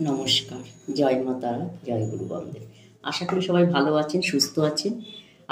নমস্কার, জয় মা তারা, জয় গুরু বামদেব। আশা করি সবাই ভালো আছেন, সুস্থ আছেন।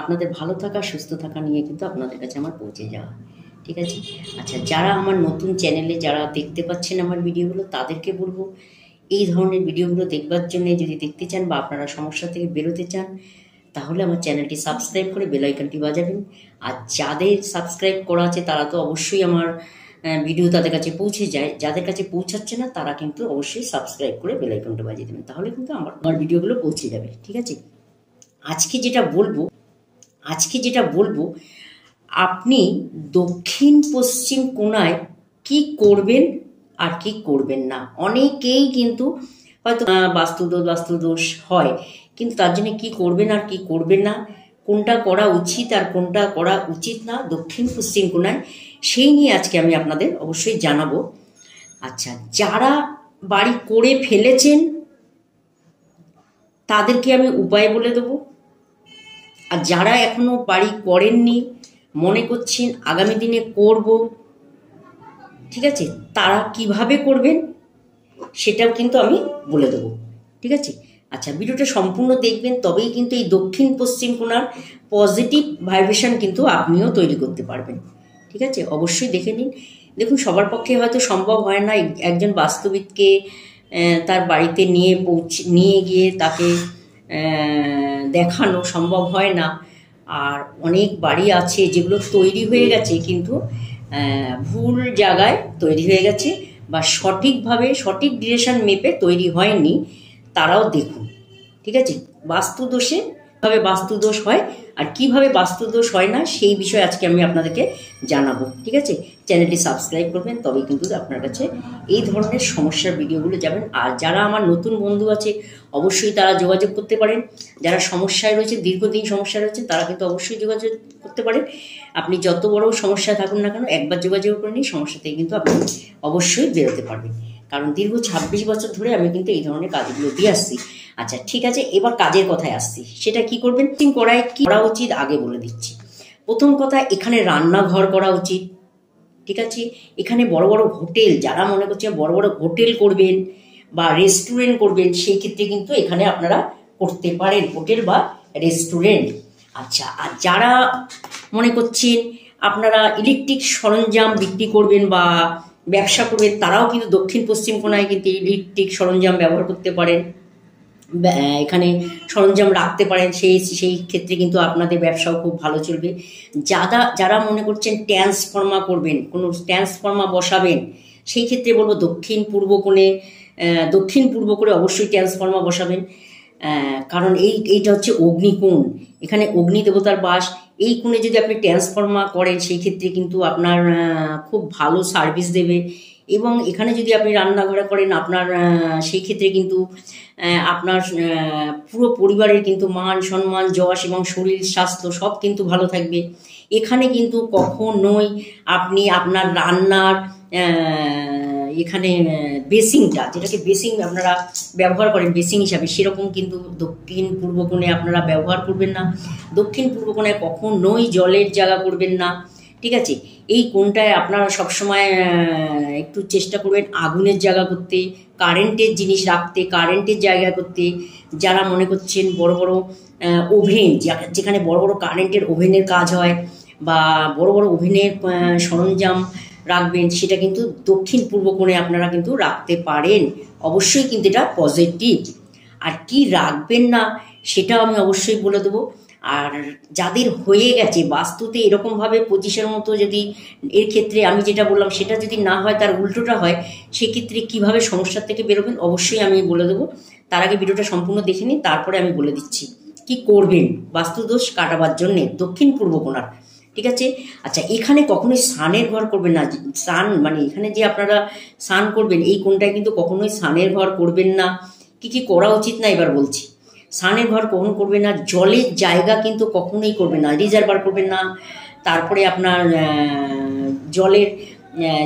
আপনাদের ভালো থাকা, সুস্থ থাকা নিয়ে কিন্তু আপনাদের কাছে আমার পৌঁছে যাওয়া, ঠিক আছে। আচ্ছা, যারা আমার নতুন চ্যানেলে যারা দেখতে পাচ্ছেন আমার ভিডিওগুলো, তাদেরকে বলবো এই ধরনের ভিডিওগুলো দেখবার জন্য যদি দেখতে চান বা আপনারা সমস্যা থেকে বেরোতে চান, তাহলে আমার চ্যানেলটি সাবস্ক্রাইব করে বেল আইকনটি বাজাবেন। আর যাদের সাবস্ক্রাইব করা আছে তারা তো অবশ্যই আমার ভিডিও তাদের কাছে পৌঁছে যায়। যাদের কাছে পৌঁছাচ্ছে না তারা কিন্তু অবশ্যই সাবস্ক্রাইব করে বেল আইকনটা বাজিয়ে দেবেন, তাহলে কিন্তু আমার ভিডিওগুলো পৌঁছে যাবে, ঠিক আছে। আজকে যেটা বলবো আপনি দক্ষিণ পশ্চিম কোণায় কি করবেন আর কি করবেন না। অনেকেই কিন্তু হয়তো বাস্তুদোষ হয়, কিন্তু তার জন্য কি করবেন আর কি করবেন না, কোনটা করা উচিত আর কোনটা করা উচিত না দক্ষিণ পশ্চিম কোণায়, সেই নিয়ে আজকে আমি আপনাদের অবশ্যই জানাবো। আচ্ছা, যারা বাড়ি করে ফেলেছেন তাদেরকে আমি উপায় বলে দেবো, আর যারা এখনো বাড়ি করেননি, মনে করছেন আগামী দিনে করব, ঠিক আছে, তারা কিভাবে করবেন সেটাও কিন্তু আমি বলে দেবো, ঠিক আছে। আচ্ছা, ভিডিওটা সম্পূর্ণ দেখবেন, তবেই কিন্তু এই দক্ষিণ পশ্চিম কোণার পজিটিভ ভাইব্রেশন কিন্তু আপনিও তৈরি করতে পারবেন, ঠিক আছে। অবশ্যই দেখে নিন। দেখুন, সবার পক্ষে হয়তো সম্ভব হয় না একজন বাস্তুবিদকে তার বাড়িতে নিয়ে গিয়ে তাকে দেখানো সম্ভব হয় না। আর অনেক বাড়ি আছে যেগুলো তৈরি হয়ে গেছে কিন্তু ভুল জায়গায় তৈরি হয়ে গেছে, বা সঠিকভাবে সঠিক ডিরেকশন মেপে তৈরি হয়নি, তারাও দেখুন, ঠিক আছে। বাস্তুদোষ হয় আর কিভাবে বাস্তুদোষ হয় না সেই বিষয়ে আজকে আমি আপনাদেরকে জানাবো, ঠিক আছে। চ্যানেলটি সাবস্ক্রাইব করবেন, তবেই কিন্তু আপনার কাছে এই ধরনের সমস্যার ভিডিওগুলো যাবেন। আর যারা আমার নতুন বন্ধু আছে অবশ্যই তারা যোগাযোগ করতে পারেন। যারা সমস্যায় রয়েছে, দীর্ঘদিন সমস্যা রয়েছে, তারা কিন্তু অবশ্যই যোগাযোগ করতে পারেন। আপনি যত বড় সমস্যায় থাকুন না কেন, একবার যোগাযোগ করে নিন, সমস্যা থেকে কিন্তু আপনি অবশ্যই বেরোতে পারবেন। কারণ দীর্ঘ 26 বছর ধরে আমি কিন্তু এই ধরনের কাজগুলো দিয়ে আসছি। আচ্ছা, ঠিক আছে, এবার কাজের কথায় আসছি। সেটা কি করবেন, কি করা উচিত আগে বলে দিচ্ছি। প্রথম কথা, এখানে রান্নাঘর করা উচিত, ঠিক আছে। এখানে বড় বড় হোটেল, যারা মনে করছেন বড় বড় হোটেল করবেন বা রেস্টুরেন্ট করবেন, সেই ক্ষেত্রে কিন্তু এখানে আপনারা করতে পারেন হোটেল বা রেস্টুরেন্ট। আচ্ছা, আর যারা মনে করছেন আপনারা ইলেকট্রিক সরঞ্জাম বিক্রি করবেন বা ব্যবসা করবেন, তারাও কিন্তু দক্ষিণ পশ্চিম কোণায় কিন্তু ইলেকট্রিক সরঞ্জাম ব্যবহার করতে পারেন, এখানে সরঞ্জাম রাখতে পারেন। সেই ক্ষেত্রে কিন্তু আপনাদের ব্যবসাও খুব ভালো চলবে। যারা মনে করছেন ট্রান্সফর্মার করবেন, কোনো ট্রান্সফর্মার বসাবেন, সেই ক্ষেত্রে বলবো দক্ষিণ পূর্ব করে অবশ্যই ট্রান্সফর্মার বসাবেন। কারণ এইটা হচ্ছে অগ্নিকোণ, এখানে অগ্নি দেবতার বাস। এই কোণে যদি আপনি ট্রান্সফর্মার করেন, সেই ক্ষেত্রে কিন্তু আপনার খুব ভালো সার্ভিস দেবে। এবং এখানে যদি আপনি রান্নাঘরে করেন, আপনার সেই ক্ষেত্রে কিন্তু আপনার পুরো পরিবারের কিন্তু মান সম্মান, যশ এবং শরীর স্বাস্থ্য সব কিন্তু ভালো থাকবে। এখানে কিন্তু কখনোই আপনি আপনার রান্নার এখানে বেসিংটা, যেটাকে বেসিং আপনারা ব্যবহার করেন বেসিং হিসাবে, সেরকম কিন্তু দক্ষিণ পূর্ব কোণে আপনারা ব্যবহার করবেন না। দক্ষিণ পূর্ব কোণে কখনোই জলের জায়গা করবেন না, ঠিক আছে। এই কোণটায় আপনারা সবসময় একটু চেষ্টা করবেন আগুনের জায়গা করতে, কারেন্টের জিনিস রাখতে, কারেন্টের জায়গা করতে। যারা মনে করছেন বড় বড় ওভেন, যেখানে বড় বড় কারেন্টের ওভেনের কাজ হয় বা বড় বড় ওভেনের সরঞ্জাম রাখবেন, সেটা কিন্তু দক্ষিণ পূর্ব কোণে আপনারা কিন্তু রাখতে পারেন। অবশ্যই কিন্তু এটা পজিটিভ। আর কি রাখবেন না সেটাও আমি অবশ্যই বলে দেবো। আর যাদের হয়ে গেছে বাস্তুতে এরকমভাবে 25-এর মতো, যদি এর ক্ষেত্রে আমি যেটা বললাম সেটা যদি না হয়, তার উল্টোটা হয়, সেক্ষেত্রে কিভাবে সমস্যার থেকে বেরোবেন অবশ্যই আমি বলে দেবো। তার আগে ভিডিওটা সম্পূর্ণ দেখে নিন, তারপরে আমি বলে দিচ্ছি কি করবেন বাস্তুদোষ কাটাবার জন্যে দক্ষিণ পূর্ব কোণার, ঠিক আছে। আচ্ছা, এখানে কখনোই সানের ঘর করবেন না। সান মানে এখানে যে আপনারা সান করবেন, এই কোণটায় কিন্তু কখনোই সানের ঘর করবেন না। কি করা উচিত না এবার বলছি। সানের ঘর কখন করবেন না, জলের জায়গা কিন্তু কখনোই করবেন না, রিজার্ভার করবেন না। তারপরে আপনার জলের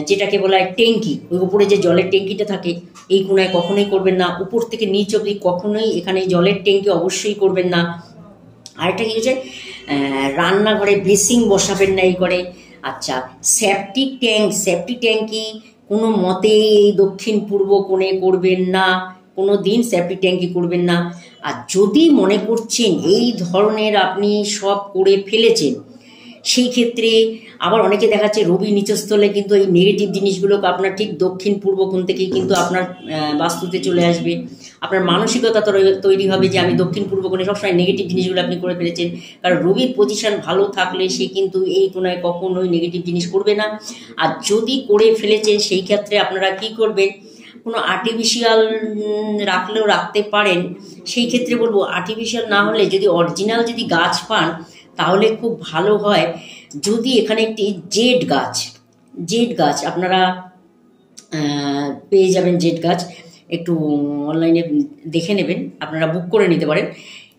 যেটাকে বলা হয় ট্যাঙ্কি, ওই উপরে যে জলের ট্যাঙ্কিটা থাকে, এই কোণায় কখনোই করবেন না। উপর থেকে নিচ অবধি কখনোই এখানে জলের ট্যাঙ্কি অবশ্যই করবেন না। আরেকটা কি হচ্ছে, রান্নাঘরে বেসিং বসাবেন না এই করে। আচ্ছা, সেপটিক ট্যাঙ্কি কোনো মতেই দক্ষিণ পূর্ব কোণে করবেন না, কোনো দিন সেপ্টিক ট্যাঙ্কি করবেন না। আর যদি মনে করছেন এই ধরনের আপনি সব করে ফেলেছেন, সেই ক্ষেত্রে আবার অনেকে দেখাচ্ছে রবি নিচস্থলে কিন্তু এই নেগেটিভ জিনিসগুলোকে আপনার ঠিক দক্ষিণ পূর্ব কোণ থেকেই কিন্তু আপনার বাস্তুতে চলে আসবে। আপনার মানসিকতা তৈরি হবে যে আমি দক্ষিণ পূর্ব কোণে সবসময় নেগেটিভ জিনিসগুলো আপনি করে ফেলেছেন। কারণ রবির পজিশন ভালো থাকলে সে কিন্তু এই কোণায় কখনোই নেগেটিভ জিনিস করবে না। আর যদি করে ফেলেছেন সেই ক্ষেত্রে আপনারা কি করবেন, কোনো আর্টিফিশিয়াল রাখলেও রাখতে পারেন। সেই ক্ষেত্রে বলবো আর্টিফিশিয়াল না হলে যদি অরিজিনাল যদি গাছ পান তাহলে খুব ভালো হয়। যদি এখানে একটি জেড গাছ আপনারা পেয়ে যাবেন, জেড গাছ একটু অনলাইনে দেখে নেবেন, আপনারা বুক করে নিতে পারেন।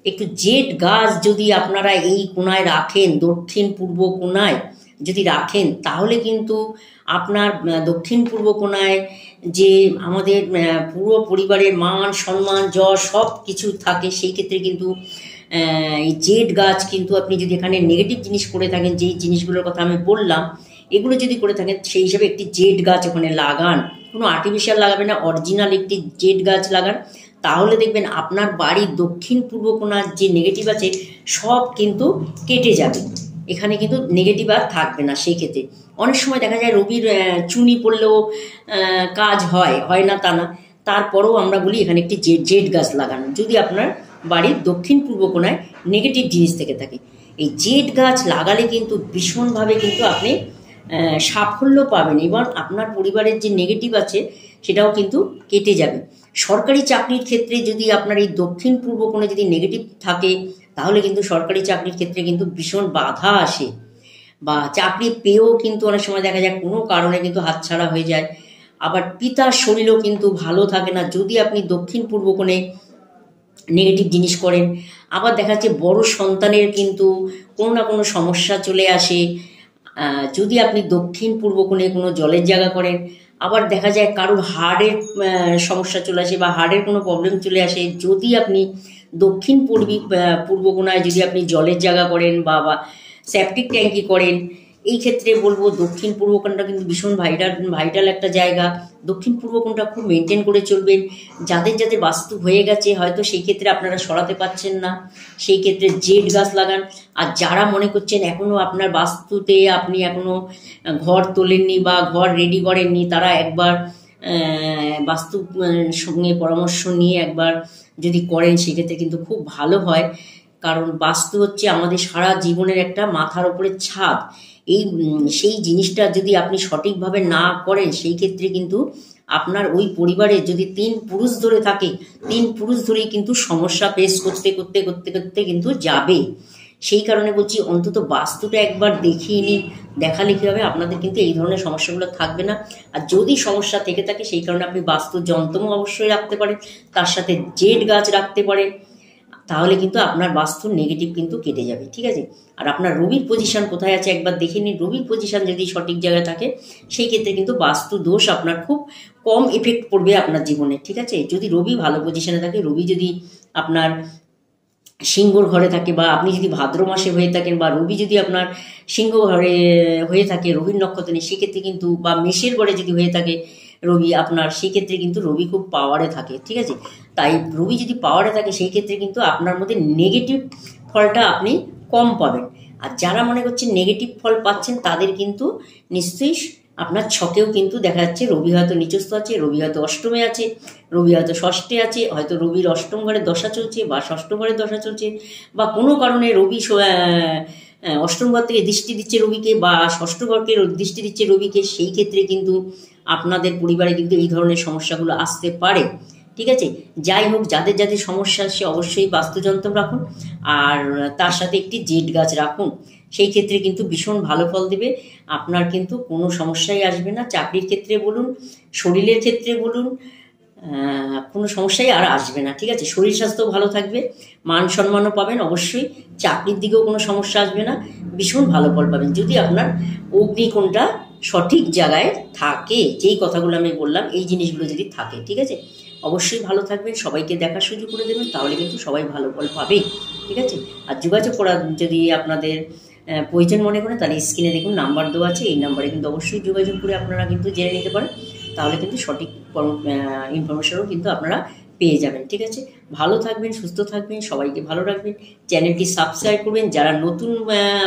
একটু জেড গাছ যদি আপনারা এই কোণায় রাখেন, দক্ষিণ পূর্ব কোণায় যদি রাখেন, তাহলে কিন্তু আপনার দক্ষিণ পূর্ব কোণায় যে আমাদের পুরো পরিবারের মান সম্মান যশ সব কিছু থাকে, সেই ক্ষেত্রে কিন্তু এই জেড গাছ কিন্তু আপনি যদি এখানে নেগেটিভ জিনিস করে থাকেন, যেই জিনিসগুলোর কথা আমি বললাম এগুলো যদি করে থাকেন, সেই হিসাবে একটি জেড গাছ ওখানে লাগান। কোনো আর্টিফিশিয়াল লাগাবেন না, অরিজিনাল একটি জেড গাছ লাগান। তাহলে দেখবেন আপনার বাড়ির দক্ষিণ পূর্ব কোণার যে নেগেটিভ আছে সব কিন্তু কেটে যাবে, এখানে কিন্তু নেগেটিভ আর থাকবে না। সেই ক্ষেত্রে অনেক সময় দেখা যায় রবির চুনি পড়লেও কাজ হয় না তা না, তারপরেও আমরা বলি এখানে একটি জেড গাছ লাগানো যদি আপনার বাড়ির দক্ষিণ পূর্ব কোণায় নেগেটিভ জিনিস থেকে থাকে। এই জেড গাছ লাগালে কিন্তু ভীষণভাবে কিন্তু আপনি সাফল্য পাবেন এবং আপনার পরিবারের যে নেগেটিভ আছে সেটাও কিন্তু কেটে যাবে। সরকারি চাকরির ক্ষেত্রে যদি আপনার এই দক্ষিণ পূর্ব কোণে যদি নেগেটিভ থাকে তাহলে কিন্তু সরকারি চাকরির ক্ষেত্রে কিন্তু ভীষণ বাধা আসে, বা চাকরি পেয়েও কিন্তু অনেক সময় দেখা যায় কোনো কারণে কিন্তু হাতছাড়া হয়ে যায়। আবার পিতার শরীরও কিন্তু ভালো থাকে না যদি আপনি দক্ষিণ পূর্ব কোণে নেগেটিভ জিনিস করেন। আবার দেখা যাচ্ছে বড় সন্তানের কিন্তু কোনো না কোনো সমস্যা চলে আসে যদি আপনি দক্ষিণ পূর্ব কোণে কোনো জলের জায়গা করেন। আবার দেখা যায় কারোর হার্টের সমস্যা চলে আসে বা হার্টের কোনো প্রবলেম চলে আসে যদি আপনি দক্ষিণ পূর্ব কোণায় যদি আপনি জলের জায়গা করেন বা সেপ্টিক ট্যাঙ্কি করেন। এই ক্ষেত্রে বলবো দক্ষিণ পূর্ব কোণটা কিন্তু ভীষণ ভাইটাল একটা জায়গা। দক্ষিণ পূর্ব কোণটা খুব মেনটেন করে চলবেন। যাদের বাস্তু হয়ে গেছে হয়তো সেই ক্ষেত্রে আপনারা সরাতে পারছেন না, সেই ক্ষেত্রে জেড গাছ লাগান। আর যারা মনে করছেন এখনও আপনার বাস্তুতে আপনি এখনও ঘর তোলেননি বা ঘর রেডি করেননি, তারা একবার বাস্তু সঙ্গে পরামর্শ নিয়ে একবার যদি করেন সেক্ষেত্রে কিন্তু খুব ভালো হয়। কারণ বাস্তু হচ্ছে আমাদের সারা জীবনের একটা মাথার উপরে ছাদ। সেই জিনিসটা যদি আপনি সঠিকভাবে না করেন সেই ক্ষেত্রে কিন্তু আপনার ওই পরিবারে যদি 3 পুরুষ ধরে থাকে, 3 পুরুষ ধরেই কিন্তু সমস্যা ফেস করতে করতে করতে করতে কিন্তু যাবে। সেই কারণে বলছি অন্তত বাস্তুটা একবার দেখিয়ে নিন, দেখালে কী হবে আপনাদের কিন্তু এই ধরনের সমস্যাগুলো থাকবে না। আর যদি সমস্যা থেকে থাকে সেই কারণে আপনি বাস্তু যন্ত্রও অবশ্যই রাখতে পারেন, তার সাথে জেড গাছ রাখতে পারেন, তাহলে কিন্তু আপনার বাস্তুর নেগেটিভ কিন্তু কেটে যাবে। ঠিক আছে, আর আপনার রবির পজিশন কোথায় আছে একবার দেখে নিন। রবির পজিশন যদি সঠিক জায়গায় থাকে সেই ক্ষেত্রে কিন্তু বাস্তু দোষ আপনার খুব কম এফেক্ট পড়বে আপনার জীবনে। ঠিক আছে, যদি রবি ভালো পজিশনে থাকে, রবি যদি আপনার সিংহর ঘরে থাকে বা আপনি যদি ভাদ্র মাসে হয়ে থাকেন বা রবি যদি আপনার সিংহ ঘরে হয়ে থাকে রবির নক্ষত্র নেই, সেক্ষেত্রে কিন্তু বা মেষের ঘরে যদি হয়ে থাকে রবি আপনার, সেক্ষেত্রে কিন্তু রবি খুব পাওয়ারে থাকে। ঠিক আছে, তাই রবি যদি পাওয়ারে থাকে সেই ক্ষেত্রে কিন্তু আপনার মধ্যে নেগেটিভ ফলটা আপনি কম পাবেন। আর যারা মনে করছেন নেগেটিভ ফল পাচ্ছেন তাদের কিন্তু নিশ্চয়ই আপনার ছকেও কিন্তু দেখা যাচ্ছে রবি হয়তো নিচস্থ আছে, রবি হয়তো অষ্টমে আছে, রবি হয়তো ষষ্ঠে আছে, হয়তো রবির অষ্টম ঘরে দশা চলছে বা ষষ্ঠ ঘরে দশা চলছে, বা কোনো কারণে রবি অষ্টম ঘর থেকে দৃষ্টি দিচ্ছে রবিকে বা ষষ্ঠ ঘরকে দৃষ্টি দিচ্ছে রবিকে। সেই ক্ষেত্রে কিন্তু আপনাদের পরিবারে কিন্তু এই ধরনের সমস্যাগুলো আসতে পারে। ঠিক আছে, যাই হোক, যাদের সমস্যা সে অবশ্যই বাস্তুযন্ত্র রাখুন আর তার সাথে একটি জেড গাছ রাখুন। সেই ক্ষেত্রে কিন্তু ভীষণ ভালো ফল দেবে, আপনার কিন্তু কোনো সমস্যাই আসবে না। চাকরির ক্ষেত্রে বলুন, শরীরের ক্ষেত্রে বলুন, কোনো সমস্যাই আর আসবে না। ঠিক আছে, শরীর স্বাস্থ্য ভালো থাকবে, মান সম্মানও পাবেন অবশ্যই, চাকরির দিকেও কোনো সমস্যা আসবে না, ভীষণ ভালো ফল পাবেন যদি আপনার অগ্নিকোণটা সঠিক জায়গায় থাকে। যেই কথাগুলো আমি বললাম এই জিনিসগুলো যদি থাকে, ঠিক আছে, অবশ্যই ভালো থাকবেন, সবাইকে দেখার সুযোগ করে দেবেন, তাহলে কিন্তু সবাই ভালো ফল পাবে। ঠিক আছে, আর যোগাযোগ করার যদি আপনাদের প্রয়োজন মনে করেন তাহলে স্ক্রিনে দেখুন নাম্বার দেওয়া আছে, এই নাম্বারে কিন্তু অবশ্যই যোগাযোগ করে আপনারা কিন্তু জেনে নিতে পারেন, তাহলে কিন্তু সঠিক ইনফরমেশনও কিন্তু আপনারা পেয়ে যাবেন। ঠিক আছে, ভালো থাকবেন, সুস্থ থাকবেন, সবাইকে ভালো রাখবেন, চ্যানেলটি সাবস্ক্রাইব করবেন। যারা নতুন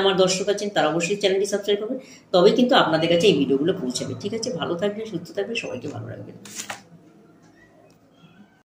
আমার দর্শক আছেন তারা অবশ্যই চ্যানেলটি সাবস্ক্রাইব করবেন, তবেই কিন্তু আপনাদের কাছে এই ভিডিওগুলো পৌঁছাবে। ঠিক আছে, ভালো থাকবেন, সুস্থ থাকবেন, সবাইকে ভালো রাখবেন।